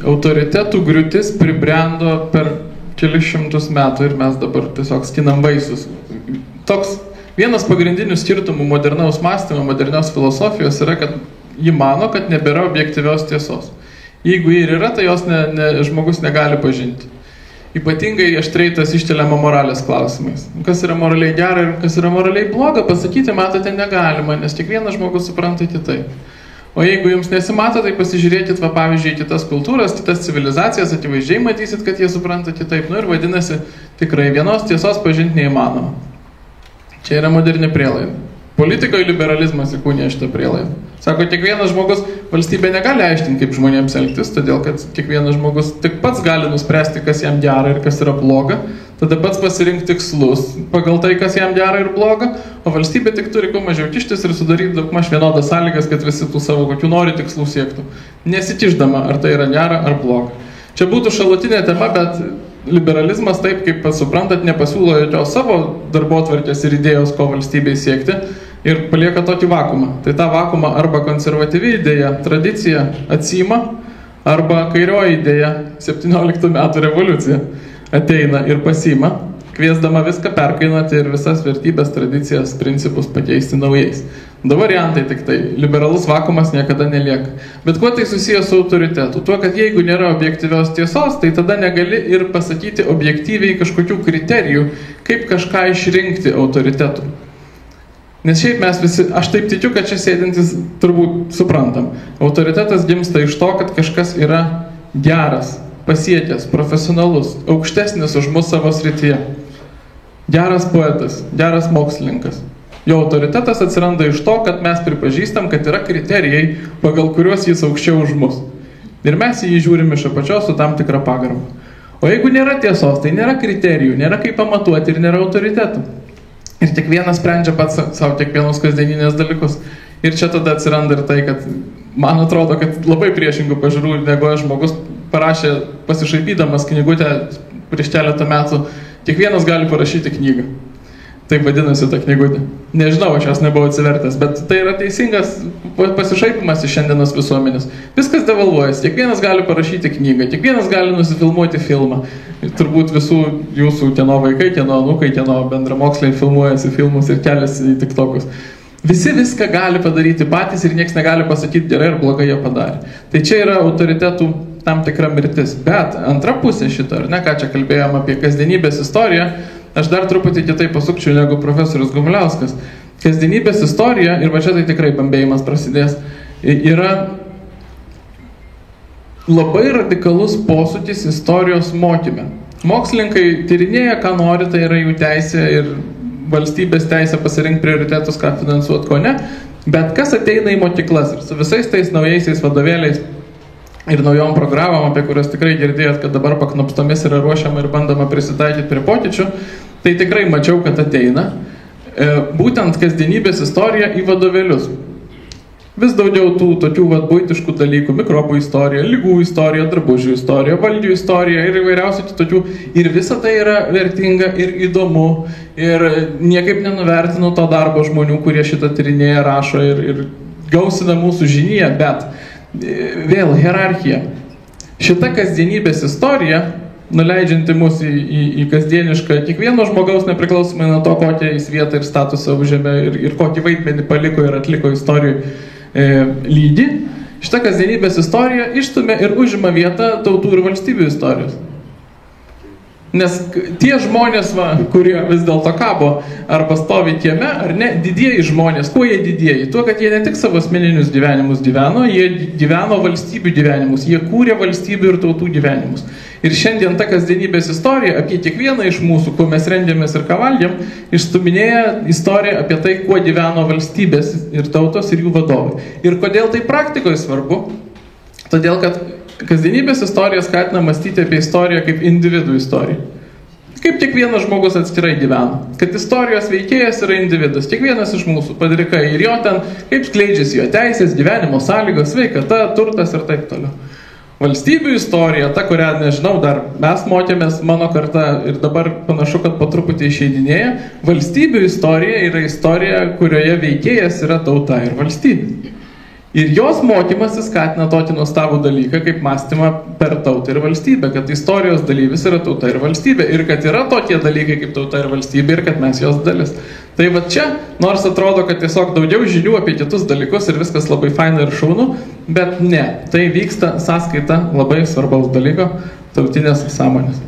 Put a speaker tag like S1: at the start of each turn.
S1: Autoritetų griūtis pribrendo per kelius šimtus metų ir mes dabar tiesiog skinam vaisius. Toks vienas pagrindinių skirtumų modernaus mąstymo, modernios filosofijos yra, kad ji mano, kad nebėra objektyvios tiesos. Jeigu ji ir yra, tai jos žmogus negali pažinti. Ypatingai aštriai tas iškeliama moralės klausimais. Kas yra moraliai gera ir kas yra moraliai bloga, pasakyti, matote, negalima, nes kiekvienas žmogus supranta kitaip. O jeigu jums nesimato, tai pasižiūrėkit, pavyzdžiui, kitas kultūras, kitas civilizacijas, akivaizdžiai matysit, kad jie supranta kitaip. Ir vadinasi, tikrai vienos tiesos pažinti neįmanoma. Čia yra moderni prielaida. Politikoje liberalizmas įkūnija šitą prielaidą. Sako, kiekvienas žmogus, valstybė negali aiškinti, kaip žmonėms elgtis, todėl kad kiekvienas žmogus tik pats gali nuspręsti, kas jam gera ir kas yra bloga, tada pats pasirinkti tikslus pagal tai, kas jam gera ir bloga, o valstybė tik turi kuo mažiau kištis ir sudaryti daugmaž vienodas sąlygas, kad visi tų savo kokių nori tikslų siektų, nesikišdama, ar tai yra gera ar bloga. Čia būtų šalutinė tema, bet liberalizmas, taip kaip suprantat, nepasiūlo jokios savo darbotvarkės ir idėjos, ko valstybei siekti, ir palieka tokį vakumą. Tai tą vakumą arba konservatyvi idėja, tradicija atsima, arba kairioji idėja, 17 metų revoliucija, ateina ir pasima, kviesdama viską perkainuoti ir visas vertybės, tradicijas, principus pakeisti naujais. Du variantai tik tai. Liberalus vakumas niekada nelieka. Bet kuo tai susijęs su autoritetu? Tuo, kad jeigu nėra objektyvios tiesos, tai tada negali ir pasakyti objektyviai kažkokių kriterijų, kaip kažką išrinkti autoritetu. Nes šiaip mes visi, aš taip tikiu, kad čia sėdintis turbūt suprantam. Autoritetas gimsta iš to, kad kažkas yra geras, pasiekęs, profesionalus, aukštesnis už mus savo srityje. Geras poetas, geras mokslininkas. Jo autoritetas atsiranda iš to, kad mes pripažįstam, kad yra kriterijai, pagal kuriuos jis aukščiau už mus. Ir mes jį žiūrim iš apačios su tam tikra pagarba. O jeigu nėra tiesos, tai nėra kriterijų, nėra kaip pamatuoti ir nėra autoritetų. Ir kiekvienas sprendžia pats savo kiekvienos kasdieninės dalykus. Ir čia tada atsiranda ir tai, kad man atrodo, kad labai priešingų pažiūrų negu žmogus parašė pasišaipydamas knygutę prieš keletą metų, kiekvienas gali parašyti knygą. Taip vadinasi ta knygutė. Nežinau, aš jos nebuvau atsivertęs, bet tai yra teisingas pasišaipimas iš šiandienos visuomenės. Viskas devalvuojas, kiekvienas gali parašyti knygą, kiekvienas gali nusifilmuoti filmą. Turbūt visų jūsų kieno vaikai, kieno anūkai, kieno bendramoksliai filmuojasi filmus ir keliasi į TikTokus. Visi viską gali padaryti patys ir nieks negali pasakyti gerai ar blogai jie padarė. Tai čia yra autoritetų tam tikra mirtis. Bet antra pusė šito, ar ne, ką čia kalbėjom apie kasdienybės istoriją, aš dar truputį kitaip pasukčiau negu profesorius Gumiliauskas. Kasdienybės istorija, ir va čia tai tikrai bambėjimas prasidės, yra labai radikalus posūkis istorijos mokyme. Mokslininkai tyrinėja, ką nori, tai yra jų teisė ir valstybės teisė pasirinkti prioritetus, ką finansuoti, ko ne. Bet kas ateina į mokyklas ir su visais tais naujaisiais vadovėliais ir naujom programom, apie kurias tikrai girdėjot, kad dabar paknopstomis yra ruošiama ir bandoma prisitaikyti prie pokyčių, tai tikrai mačiau, kad ateina būtent kasdienybės istorija į vadovėlius. Vis daugiau tų tokių buitiškų dalykų, mikrobų istorija, lygų istorija, drabužių istorija, valdžių istorija ir įvairiausių tokių. Ir visa tai yra vertinga ir įdomu. Ir niekaip nenuvertinu to darbo žmonių, kurie šitą tyrinėja, rašo ir gausina mūsų žiniją, bet vėl hierarchija. Šita kasdienybės istorija, nuleidžianti mus į kasdienišką kiekvieno žmogaus nepriklausomai nuo to, kokią jis vietą ir statusą užėmė ir kokį vaidmenį paliko ir atliko istorijų lygį. Šita kasdienybės istorija išstumia ir užima vietą tautų ir valstybių istorijos. Nes tie žmonės, kurie vis dėlto kabo arba stovi kieme, ar ne, didieji žmonės, kuo jie didieji? Tuo, kad jie ne tik savo asmeninius gyvenimus gyveno, jie gyveno valstybių gyvenimus, jie kūrė valstybių ir tautų gyvenimus. Ir šiandien ta kasdienybės istorija apie kiekvieną iš mūsų, kuo mes rendėmės ir ką valgėm, išstuminėja istoriją apie tai, kuo gyveno valstybės ir tautos ir jų vadovai. Ir kodėl tai praktikoje svarbu? Todėl, kad kasdienybės istorija skatina mąstyti apie istoriją kaip individų istoriją. Kaip kiekvienas žmogus atskirai gyvena. Kad istorijos veikėjas yra individas. Kiekvienas iš mūsų padrikai ir jo ten, kaip skleidžiasi jo teisės, gyvenimo sąlygos, sveikata, turtas ir taip toliau. Valstybių istorija, ta, kurią, nežinau, dar mes mokėmės, mano karta ir dabar panašu, kad po truputį išeidinėja. Valstybių istorija yra istorija, kurioje veikėjas yra tauta ir valstybė. Ir jos mokymasis skatina tokį nuostabų dalyką, kaip mąstymą per tautą ir valstybę, kad istorijos dalyvis yra tauta ir valstybė, ir kad yra tokie dalykai kaip tauta ir valstybė, ir kad mes jos dalis. Tai va čia, nors atrodo, kad tiesiog daugiau žinių apie kitus dalykus ir viskas labai faina ir šaunu, bet ne, tai vyksta sąskaita labai svarbaus dalyko, tautinės sąmonės.